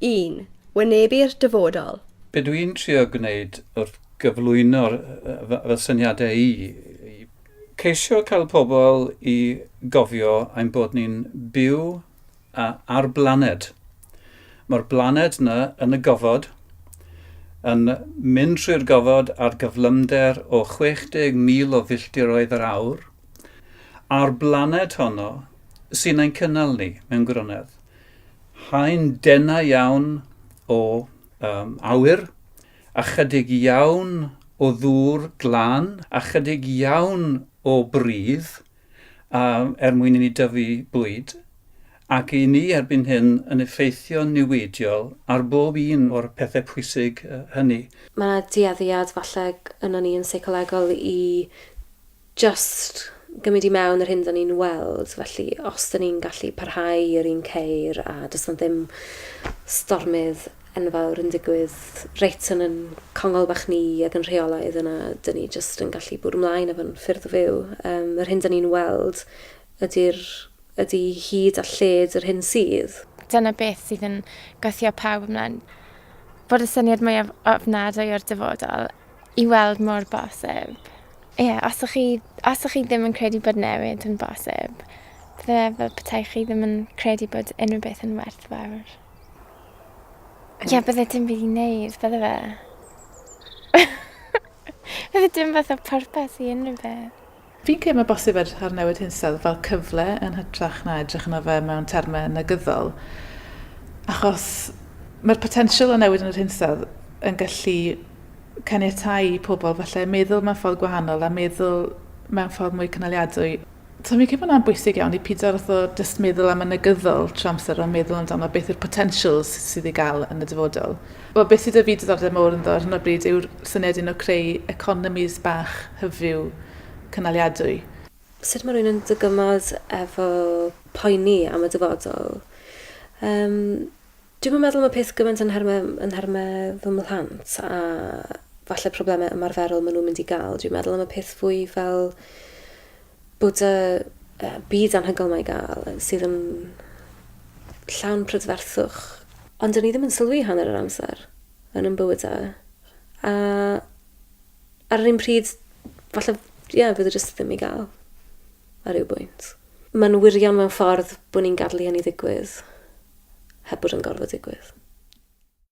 1. Wynebu'r dyfodol. Be dwi'n trio gwneud wrth gyflwyno'r fy syniadau i ceisio cael pobl i gofio ein bod ni'n byw ar blaned. Mae'r blaned yna yn y gofod, yn mynd trwy'r gofod ar gyflymder o 60,000 o filltiroedd yr awr. A'r blaned honno sy'n ein cynnal ni mewn gwirionedd. Haen denau iawn o awyr, a chydig iawn o ddŵr glân, a chydig iawn o bridd mwyn i ni dyfu bwyd. Ac i ni erbyn hyn yn effeithio niweidiol ar bob un o'r pethau pwysig hynny. Mae yna dueddiad falle yna ni yn seicolegol i just gymryd i mewn yr hyn da ni'n weld. Felly, os da ni'n gallu parhau i'r un ceir a does na ddim stormydd enfawr yn digwydd reit yn congol bach ni ac yn rheolaidd yna, da ni just yn gallu bwrw ymlaen efo'n ffyrdd o fyw. Yr hyn da ni'n weld ydy hyd a lled yr hyn sydd. Dyna beth sydd yn gweithio pawb ymlaen. Bod y syniad mwy ofnadwy o'r dyfodol i weld mor bosib. Os ych chi ddim yn credu bod newid yn bosib, bydde fel petai chi ddim yn credu bod unrhyw beth yn werthfawr. Bydde dim byd i wneud, bydde fe. Bydde dim fath o pwrpas i unrhyw beth. Fi'n credu mae bosib ar newid hinsawdd fel cyfle yn hytrach na edrych yna fe mewn termau negyddol. Achos mae'r potensial o newid yn yr hinsawdd yn gallu caniatáu i pobl falle meddwl mewn ffordd gwahanol a meddwl mewn ffordd mwy cynhaliadwy. So fi'n credu bod hwnna'n bwysig iawn i pido wrth o just meddwl am y negyddol trwy amser o'n meddwl amdano beth yw'r potentials sydd i gael yn y dyfodol. Beth sydd y fi diddordeb mawr yn ddod hyn o bryd yw'r syniad o creu economis bach hyfyw cynhaliadwy. Sut mae rhywun yn dygymod efo poeni am y dyfodol? Dwi'n meddwl mae peth gymaint yn hermau fy mhlant a falle problemau ymarferol maen nhw'n mynd i gael. Dwi'n meddwl am y peth fwy fel bod y byd anhygoel mae gael sydd yn llawn prydferthwch. Ond dyn ni ddim yn sylwi hanner yr amser yn bywydau. A ar yr un pryd, falle, fydd y jyst ddim i gael ar ryw bwynt. Mae'n wirion mewn ffordd bod ni'n gadlu hynny ddigwydd heb bod yn gorfod digwydd.